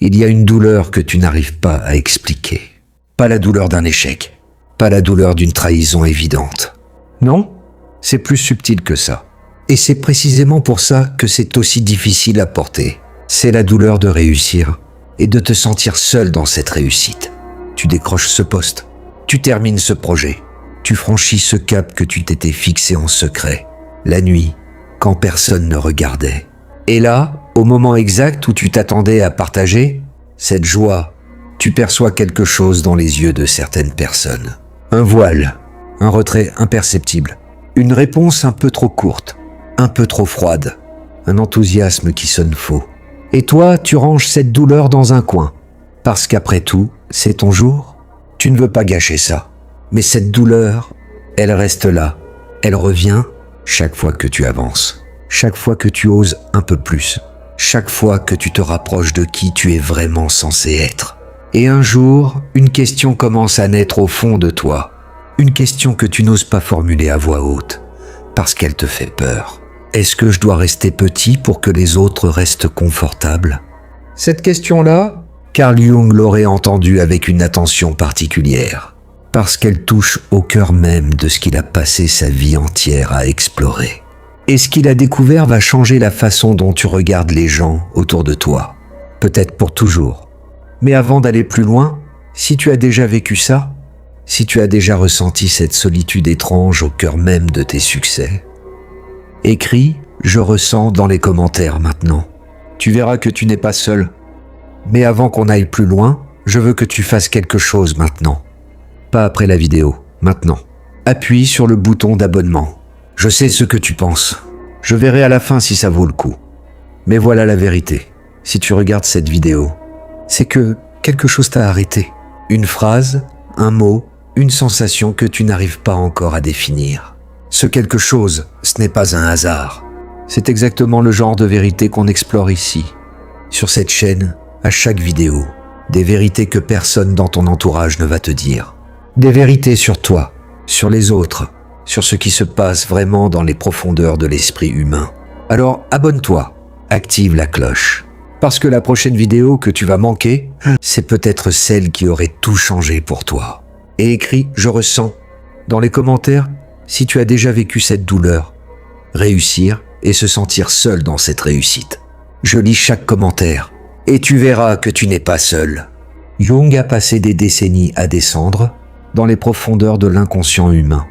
Il y a une douleur que tu n'arrives pas à expliquer. Pas la douleur d'un échec, pas la douleur d'une trahison évidente. Non, c'est plus subtil que ça. Et c'est précisément pour ça que c'est aussi difficile à porter. C'est la douleur de réussir et de te sentir seul dans cette réussite. Tu décroches ce poste, tu termines ce projet, tu franchis ce cap que tu t'étais fixé en secret, la nuit, quand personne ne regardait. Et là, au moment exact où tu t'attendais à partager cette joie, tu perçois quelque chose dans les yeux de certaines personnes. Un voile, un retrait imperceptible, une réponse un peu trop courte, un peu trop froide, un enthousiasme qui sonne faux. Et toi, tu ranges cette douleur dans un coin, parce qu'après tout, c'est ton jour. Tu ne veux pas gâcher ça. Mais cette douleur, elle reste là. Elle revient chaque fois que tu avances, chaque fois que tu oses un peu plus, chaque fois que tu te rapproches de qui tu es vraiment censé être. Et un jour, une question commence à naître au fond de toi. Une question que tu n'oses pas formuler à voix haute, parce qu'elle te fait peur. Est-ce que je dois rester petit pour que les autres restent confortables? Cette question-là, Carl Jung l'aurait entendue avec une attention particulière, parce qu'elle touche au cœur même de ce qu'il a passé sa vie entière à explorer. Et ce qu'il a découvert va changer la façon dont tu regardes les gens autour de toi, peut-être pour toujours. Mais avant d'aller plus loin, si tu as déjà vécu ça, si tu as déjà ressenti cette solitude étrange au cœur même de tes succès, écris « Je ressens » dans les commentaires maintenant. Tu verras que tu n'es pas seul. Mais avant qu'on aille plus loin, je veux que tu fasses quelque chose maintenant. Pas après la vidéo, maintenant. Appuie sur le bouton d'abonnement. Je sais ce que tu penses. Je verrai à la fin si ça vaut le coup. Mais voilà la vérité. Si tu regardes cette vidéo, c'est que quelque chose t'a arrêté. Une phrase, un mot, une sensation que tu n'arrives pas encore à définir. Ce quelque chose, ce n'est pas un hasard. C'est exactement le genre de vérité qu'on explore ici. Sur cette chaîne, à chaque vidéo, des vérités que personne dans ton entourage ne va te dire. Des vérités sur toi, sur les autres, sur ce qui se passe vraiment dans les profondeurs de l'esprit humain. Alors abonne-toi, active la cloche. Parce que la prochaine vidéo que tu vas manquer, c'est peut-être celle qui aurait tout changé pour toi. Et écris « Je ressens » dans les commentaires si tu as déjà vécu cette douleur. Réussir et se sentir seul dans cette réussite. Je lis chaque commentaire et tu verras que tu n'es pas seul. Jung a passé des décennies à descendre dans les profondeurs de l'inconscient humain.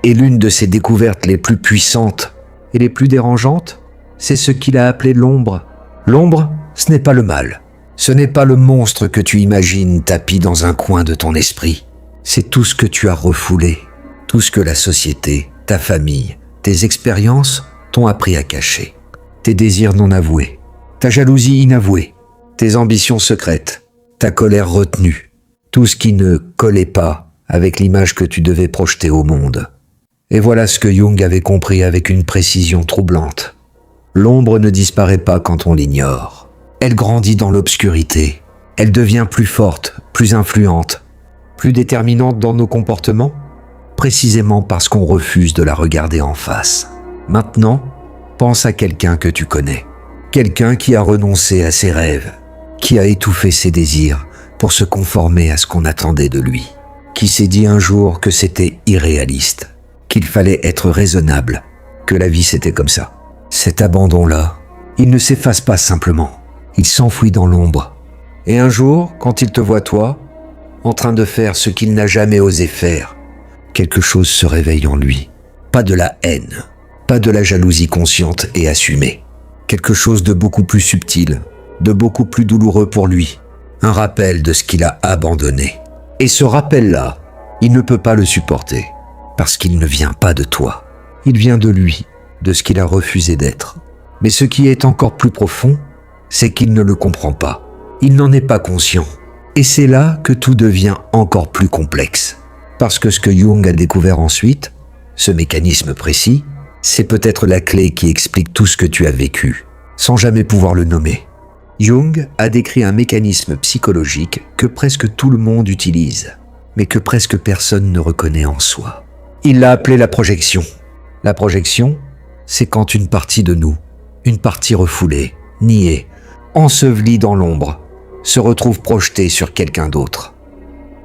Et l'une de ses découvertes les plus puissantes et les plus dérangeantes, c'est ce qu'il a appelé l'ombre. L'ombre, ce n'est pas le mal. Ce n'est pas le monstre que tu imagines tapi dans un coin de ton esprit. C'est tout ce que tu as refoulé, tout ce que la société, ta famille, tes expériences t'ont appris à cacher. Tes désirs non avoués, ta jalousie inavouée, tes ambitions secrètes, ta colère retenue, tout ce qui ne collait pas avec l'image que tu devais projeter au monde. Et voilà ce que Jung avait compris avec une précision troublante. L'ombre ne disparaît pas quand on l'ignore. Elle grandit dans l'obscurité. Elle devient plus forte, plus influente, plus déterminante dans nos comportements, précisément parce qu'on refuse de la regarder en face. Maintenant, pense à quelqu'un que tu connais. Quelqu'un qui a renoncé à ses rêves, qui a étouffé ses désirs pour se conformer à ce qu'on attendait de lui, qui s'est dit un jour que c'était irréaliste, qu'il fallait être raisonnable, que la vie c'était comme ça. Cet abandon-là, il ne s'efface pas simplement, il s'enfuit dans l'ombre. Et un jour, quand il te voit toi, en train de faire ce qu'il n'a jamais osé faire, quelque chose se réveille en lui. Pas de la haine, pas de la jalousie consciente et assumée. Quelque chose de beaucoup plus subtil, de beaucoup plus douloureux pour lui. Un rappel de ce qu'il a abandonné. Et ce rappel-là, il ne peut pas le supporter, parce qu'il ne vient pas de toi. Il vient de lui, de ce qu'il a refusé d'être. Mais ce qui est encore plus profond, c'est qu'il ne le comprend pas. Il n'en est pas conscient. Et c'est là que tout devient encore plus complexe. Parce que ce que Jung a découvert ensuite, ce mécanisme précis, c'est peut-être la clé qui explique tout ce que tu as vécu, sans jamais pouvoir le nommer. Jung a décrit un mécanisme psychologique que presque tout le monde utilise, mais que presque personne ne reconnaît en soi. Il l'a appelé la projection. La projection, c'est quand une partie de nous, une partie refoulée, niée, ensevelie dans l'ombre, se retrouve projeté sur quelqu'un d'autre.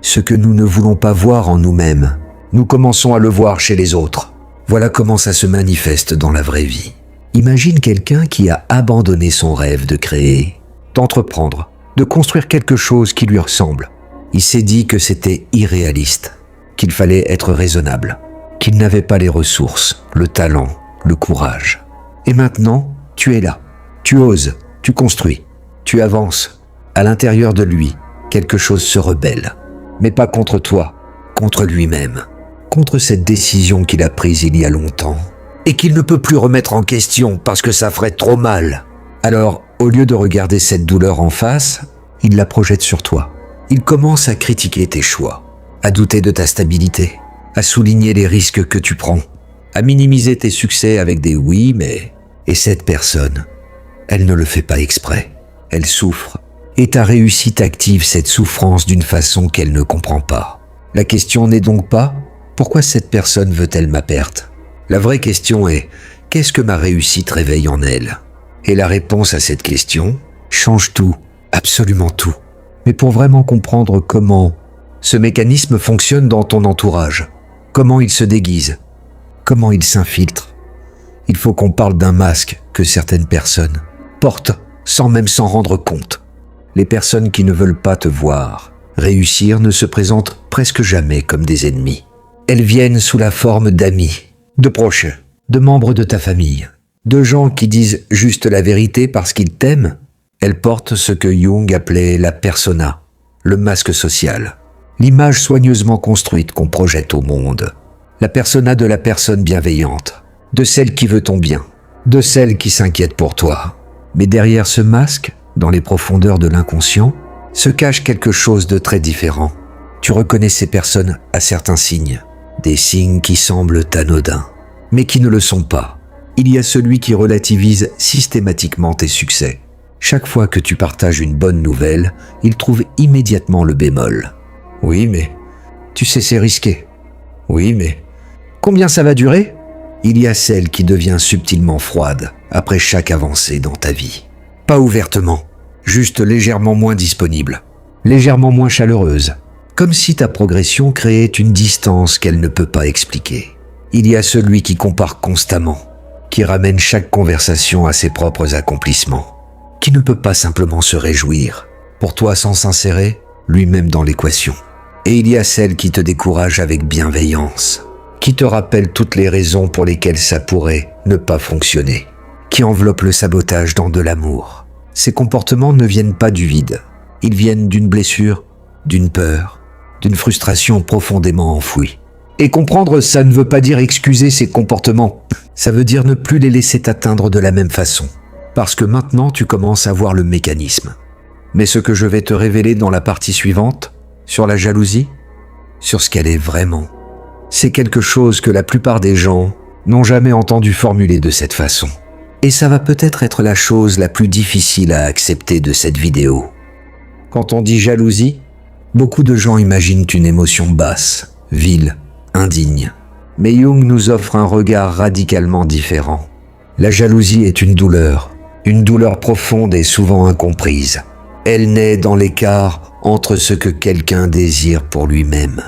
Ce que nous ne voulons pas voir en nous-mêmes, nous commençons à le voir chez les autres. Voilà comment ça se manifeste dans la vraie vie. Imagine quelqu'un qui a abandonné son rêve de créer, d'entreprendre, de construire quelque chose qui lui ressemble. Il s'est dit que c'était irréaliste, qu'il fallait être raisonnable, qu'il n'avait pas les ressources, le talent, le courage. Et maintenant, tu es là. Tu oses, tu construis, tu avances. À l'intérieur de lui, quelque chose se rebelle. Mais pas contre toi, contre lui-même. Contre cette décision qu'il a prise il y a longtemps et qu'il ne peut plus remettre en question parce que ça ferait trop mal. Alors, au lieu de regarder cette douleur en face, il la projette sur toi. Il commence à critiquer tes choix, à douter de ta stabilité, à souligner les risques que tu prends, à minimiser tes succès avec des oui, mais... Et cette personne, elle ne le fait pas exprès. Elle souffre. Et ta réussite active cette souffrance d'une façon qu'elle ne comprend pas. La question n'est donc pas « Pourquoi cette personne veut-elle ma perte ?» La vraie question est « Qu'est-ce que ma réussite réveille en elle ?» Et la réponse à cette question change tout, absolument tout. Mais pour vraiment comprendre comment ce mécanisme fonctionne dans ton entourage, comment il se déguise, comment il s'infiltre, il faut qu'on parle d'un masque que certaines personnes portent sans même s'en rendre compte. Les personnes qui ne veulent pas te voir réussir ne se présentent presque jamais comme des ennemis. Elles viennent sous la forme d'amis, de proches, de membres de ta famille, de gens qui disent juste la vérité parce qu'ils t'aiment. Elles portent ce que Jung appelait la persona, le masque social, l'image soigneusement construite qu'on projette au monde, la persona de la personne bienveillante, de celle qui veut ton bien, de celle qui s'inquiète pour toi. Mais derrière ce masque, dans les profondeurs de l'inconscient, se cache quelque chose de très différent. Tu reconnais ces personnes à certains signes, des signes qui semblent anodins, mais qui ne le sont pas. Il y a celui qui relativise systématiquement tes succès. Chaque fois que tu partages une bonne nouvelle, il trouve immédiatement le bémol. Oui, mais tu sais, c'est risqué. Oui, mais combien ça va durer ? Il y a celle qui devient subtilement froide après chaque avancée dans ta vie. Pas ouvertement, juste légèrement moins disponible, légèrement moins chaleureuse, comme si ta progression créait une distance qu'elle ne peut pas expliquer. Il y a celui qui compare constamment, qui ramène chaque conversation à ses propres accomplissements, qui ne peut pas simplement se réjouir, pour toi sans s'insérer lui-même dans l'équation. Et il y a celle qui te décourage avec bienveillance, qui te rappelle toutes les raisons pour lesquelles ça pourrait ne pas fonctionner, qui enveloppe le sabotage dans de l'amour. Ces comportements ne viennent pas du vide, ils viennent d'une blessure, d'une peur, d'une frustration profondément enfouie. Et comprendre ça ne veut pas dire excuser ces comportements, ça veut dire ne plus les laisser t'atteindre de la même façon. Parce que maintenant tu commences à voir le mécanisme. Mais ce que je vais te révéler dans la partie suivante, sur la jalousie, sur ce qu'elle est vraiment, c'est quelque chose que la plupart des gens n'ont jamais entendu formuler de cette façon. Et ça va peut-être être la chose la plus difficile à accepter de cette vidéo. Quand on dit jalousie, beaucoup de gens imaginent une émotion basse, vile, indigne. Mais Jung nous offre un regard radicalement différent. La jalousie est une douleur profonde et souvent incomprise. Elle naît dans l'écart entre ce que quelqu'un désire pour lui-même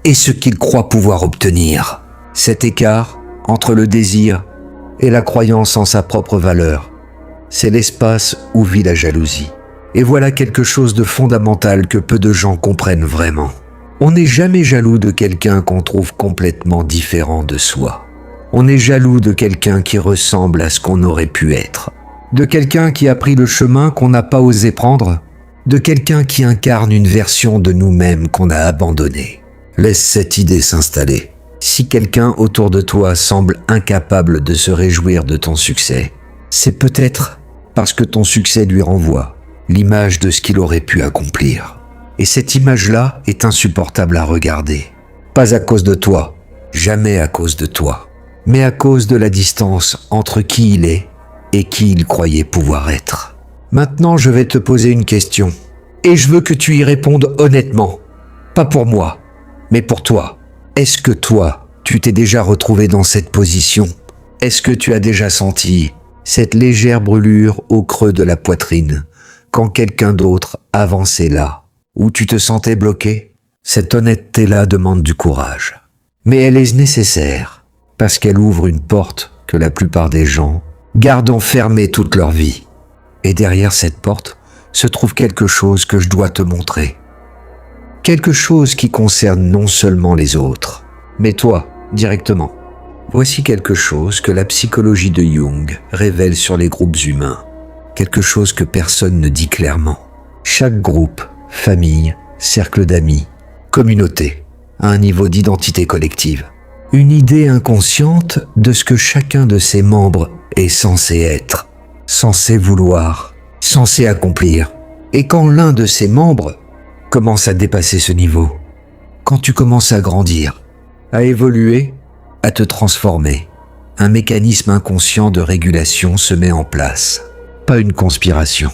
et ce qu'il croit pouvoir obtenir. Cet écart entre le désir et la croyance en sa propre valeur, c'est l'espace où vit la jalousie. Et voilà quelque chose de fondamental que peu de gens comprennent vraiment. On n'est jamais jaloux de quelqu'un qu'on trouve complètement différent de soi. On est jaloux de quelqu'un qui ressemble à ce qu'on aurait pu être, de quelqu'un qui a pris le chemin qu'on n'a pas osé prendre, de quelqu'un qui incarne une version de nous-mêmes qu'on a abandonnée. Laisse cette idée s'installer. Si quelqu'un autour de toi semble incapable de se réjouir de ton succès, c'est peut-être parce que ton succès lui renvoie l'image de ce qu'il aurait pu accomplir. Et cette image-là est insupportable à regarder. Pas à cause de toi, jamais à cause de toi, mais à cause de la distance entre qui il est et qui il croyait pouvoir être. Maintenant, je vais te poser une question, et je veux que tu y répondes honnêtement. Pas pour moi, mais pour toi. Est-ce que toi, tu t'es déjà retrouvé dans cette position ? Est-ce que tu as déjà senti cette légère brûlure au creux de la poitrine quand quelqu'un d'autre avançait là, où tu te sentais bloqué. Cette honnêteté-là demande du courage. Mais elle est nécessaire, parce qu'elle ouvre une porte que la plupart des gens gardent enfermée toute leur vie. Et derrière cette porte se trouve quelque chose que je dois te montrer. Quelque chose qui concerne non seulement les autres, mais toi, directement. Voici quelque chose que la psychologie de Jung révèle sur les groupes humains. Quelque chose que personne ne dit clairement. Chaque groupe, famille, cercle d'amis, communauté, a un niveau d'identité collective. Une idée inconsciente de ce que chacun de ses membres est censé être, censé vouloir, censé accomplir. Et quand l'un de ses membres commence à dépasser ce niveau, quand tu commences à grandir, à évoluer, à te transformer, un mécanisme inconscient de régulation se met en place. Pas une conspiration,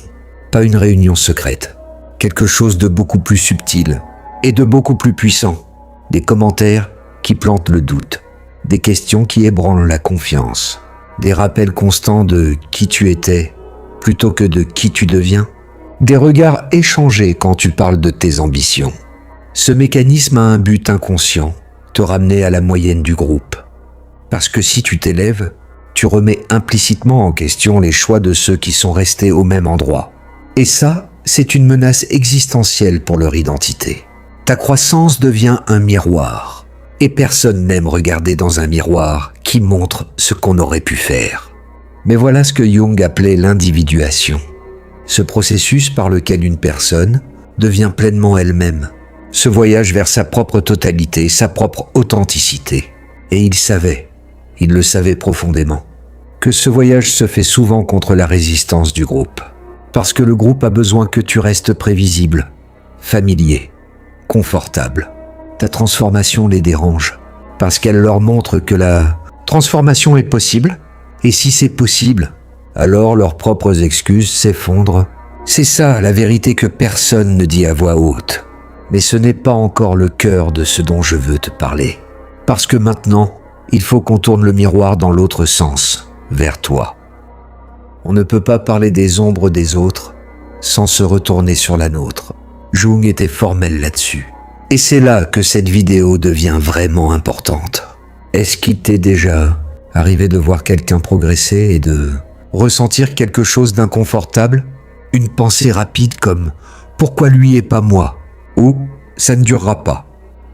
pas une réunion secrète, quelque chose de beaucoup plus subtil et de beaucoup plus puissant. Des commentaires qui plantent le doute, des questions qui ébranlent la confiance, des rappels constants de qui tu étais plutôt que de qui tu deviens, des regards échangés quand tu parles de tes ambitions. Ce mécanisme a un but inconscient, te ramener à la moyenne du groupe. Parce que si tu t'élèves, tu remets implicitement en question les choix de ceux qui sont restés au même endroit. Et ça, c'est une menace existentielle pour leur identité. Ta croissance devient un miroir. Et personne n'aime regarder dans un miroir qui montre ce qu'on aurait pu faire. Mais voilà ce que Jung appelait l'individuation. Ce processus par lequel une personne devient pleinement elle-même. Ce voyage vers sa propre totalité, sa propre authenticité. Et il le savait profondément, que ce voyage se fait souvent contre la résistance du groupe. Parce que le groupe a besoin que tu restes prévisible, familier, confortable. Ta transformation les dérange, parce qu'elle leur montre que la transformation est possible, et si c'est possible, alors leurs propres excuses s'effondrent. C'est ça la vérité que personne ne dit à voix haute. Mais ce n'est pas encore le cœur de ce dont je veux te parler. Parce que maintenant, il faut qu'on tourne le miroir dans l'autre sens, vers toi. On ne peut pas parler des ombres des autres sans se retourner sur la nôtre. Jung était formel là-dessus. Et c'est là que cette vidéo devient vraiment importante. Est-ce qu'il t'est déjà arrivé de voir quelqu'un progresser et de ressentir quelque chose d'inconfortable? Une pensée rapide comme « pourquoi lui et pas moi ?» ou « ça ne durera pas ?»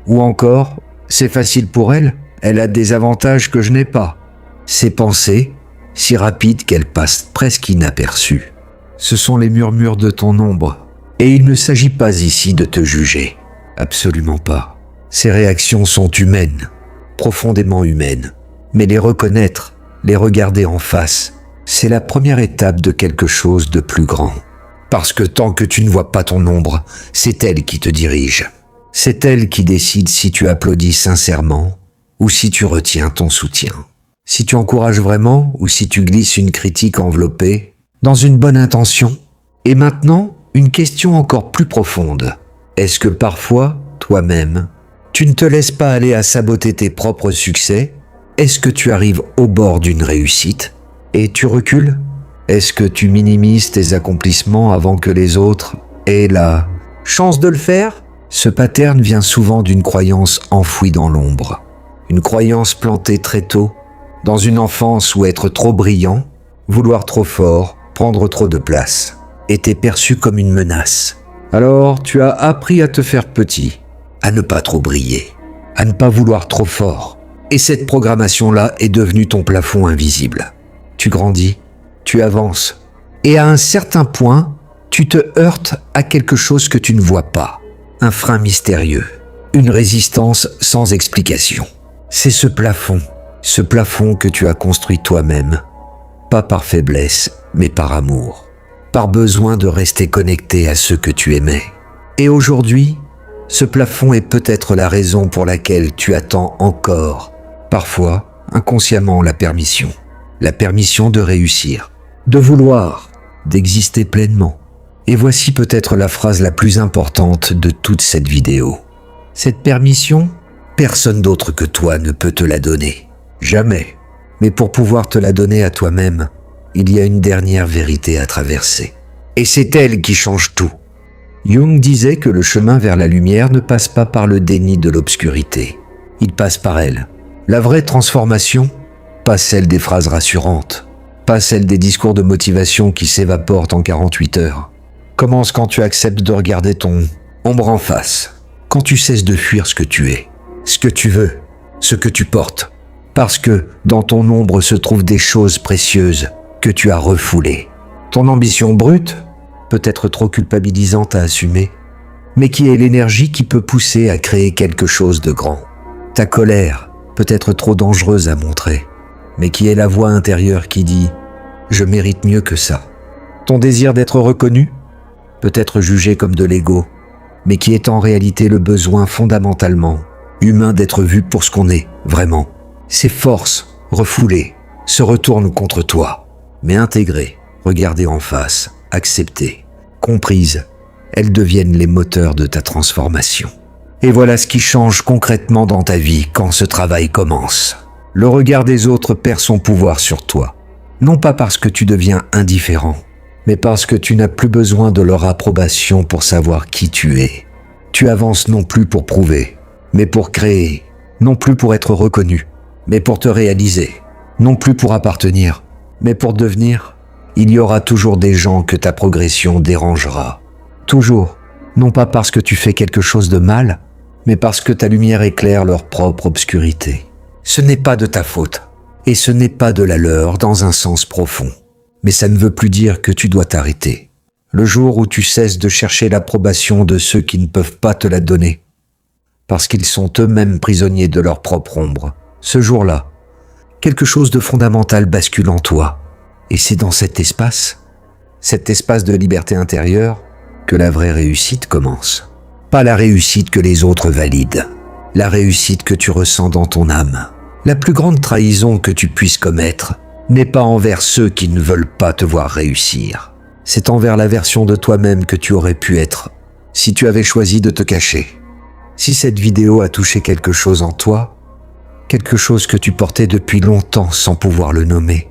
ou encore « c'est facile pour elle, elle a des avantages que je n'ai pas ?» Ces pensées, si rapides qu'elles passent presque inaperçues, ce sont les murmures de ton ombre. Et il ne s'agit pas ici de te juger. Absolument pas. Ces réactions sont humaines, profondément humaines. Mais les reconnaître, les regarder en face, c'est la première étape de quelque chose de plus grand. Parce que tant que tu ne vois pas ton ombre, c'est elle qui te dirige. C'est elle qui décide si tu applaudis sincèrement ou si tu retiens ton soutien. Si tu encourages vraiment ou si tu glisses une critique enveloppée dans une bonne intention. Et maintenant, une question encore plus profonde. Est-ce que parfois, toi-même, tu ne te laisses pas aller à saboter tes propres succès? Est-ce que tu arrives au bord d'une réussite et tu recules? Est-ce que tu minimises tes accomplissements avant que les autres aient la chance de le faire? Ce pattern vient souvent d'une croyance enfouie dans l'ombre. Une croyance plantée très tôt, dans une enfance où être trop brillant, vouloir trop fort, prendre trop de place, était perçu comme une menace. Alors tu as appris à te faire petit, à ne pas trop briller, à ne pas vouloir trop fort. Et cette programmation-là est devenue ton plafond invisible. Tu grandis, tu avances, et à un certain point, tu te heurtes à quelque chose que tu ne vois pas. Un frein mystérieux, une résistance sans explication. C'est ce plafond que tu as construit toi-même, pas par faiblesse, mais par amour, par besoin de rester connecté à ce que tu aimais. Et aujourd'hui, ce plafond est peut-être la raison pour laquelle tu attends encore, parfois inconsciemment, la permission de réussir, de vouloir, d'exister pleinement. Et voici peut-être la phrase la plus importante de toute cette vidéo. Cette permission, personne d'autre que toi ne peut te la donner. Jamais. Mais pour pouvoir te la donner à toi-même, il y a une dernière vérité à traverser. Et c'est elle qui change tout. Jung disait que le chemin vers la lumière ne passe pas par le déni de l'obscurité. Il passe par elle. La vraie transformation, pas celle des phrases rassurantes, pas celle des discours de motivation qui s'évaporent en 48 heures, commence quand tu acceptes de regarder ton ombre en face, quand tu cesses de fuir ce que tu es, ce que tu veux, ce que tu portes, parce que dans ton ombre se trouvent des choses précieuses que tu as refoulées. Ton ambition brute, peut-être trop culpabilisante à assumer, mais qui est l'énergie qui peut pousser à créer quelque chose de grand. Ta colère, peut-être trop dangereuse à montrer, mais qui est la voix intérieure qui dit « Je mérite mieux que ça ». Ton désir d'être reconnu, peut-être jugé comme de l'ego, mais qui est en réalité le besoin fondamentalement humain d'être vu pour ce qu'on est, vraiment. Ces forces, refoulées, se retournent contre toi, mais intégrées, regardées en face, acceptées, comprises, elles deviennent les moteurs de ta transformation. Et voilà ce qui change concrètement dans ta vie quand ce travail commence. Le regard des autres perd son pouvoir sur toi. Non pas parce que tu deviens indifférent, mais parce que tu n'as plus besoin de leur approbation pour savoir qui tu es. Tu avances non plus pour prouver, mais pour créer, non plus pour être reconnu, mais pour te réaliser, non plus pour appartenir, mais pour devenir. Il y aura toujours des gens que ta progression dérangera. Toujours, non pas parce que tu fais quelque chose de mal, mais parce que ta lumière éclaire leur propre obscurité. Ce n'est pas de ta faute, et ce n'est pas de la leur dans un sens profond. Mais ça ne veut plus dire que tu dois t'arrêter. Le jour où tu cesses de chercher l'approbation de ceux qui ne peuvent pas te la donner, parce qu'ils sont eux-mêmes prisonniers de leur propre ombre, ce jour-là, quelque chose de fondamental bascule en toi. Et c'est dans cet espace de liberté intérieure, que la vraie réussite commence. Pas la réussite que les autres valident, la réussite que tu ressens dans ton âme. La plus grande trahison que tu puisses commettre n'est pas envers ceux qui ne veulent pas te voir réussir. C'est envers la version de toi-même que tu aurais pu être si tu avais choisi de te cacher. Si cette vidéo a touché quelque chose en toi, quelque chose que tu portais depuis longtemps sans pouvoir le nommer,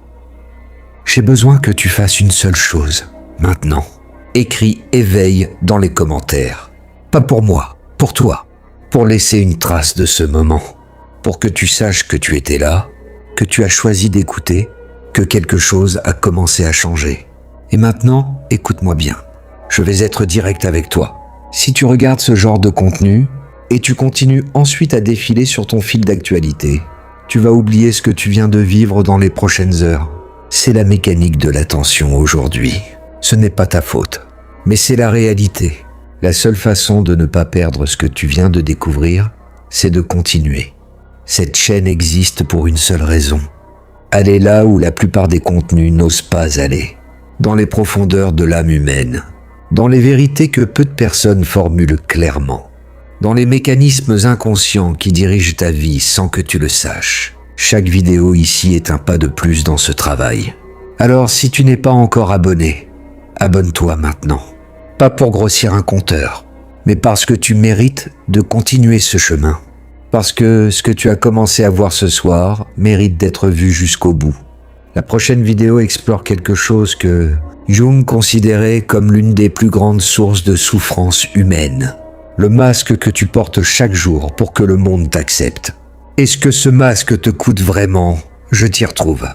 j'ai besoin que tu fasses une seule chose, maintenant. Écris « éveil » dans les commentaires. Pas pour moi, pour toi. Pour laisser une trace de ce moment. Pour que tu saches que tu étais là, que tu as choisi d'écouter, que quelque chose a commencé à changer. Et maintenant, écoute-moi bien. Je vais être direct avec toi. Si tu regardes ce genre de contenu, et tu continues ensuite à défiler sur ton fil d'actualité, tu vas oublier ce que tu viens de vivre dans les prochaines heures. C'est la mécanique de l'attention aujourd'hui. Ce n'est pas ta faute, mais c'est la réalité. La seule façon de ne pas perdre ce que tu viens de découvrir, c'est de continuer. Cette chaîne existe pour une seule raison. Aller là où la plupart des contenus n'osent pas aller. Dans les profondeurs de l'âme humaine. Dans les vérités que peu de personnes formulent clairement. Dans les mécanismes inconscients qui dirigent ta vie sans que tu le saches. Chaque vidéo ici est un pas de plus dans ce travail. Alors si tu n'es pas encore abonné, abonne-toi maintenant. Pas pour grossir un compteur, mais parce que tu mérites de continuer ce chemin. Parce que ce que tu as commencé à voir ce soir mérite d'être vu jusqu'au bout. La prochaine vidéo explore quelque chose que Jung considérait comme l'une des plus grandes sources de souffrance humaine. Le masque que tu portes chaque jour pour que le monde t'accepte. Est-ce que ce masque te coûte vraiment ? Je t'y retrouve.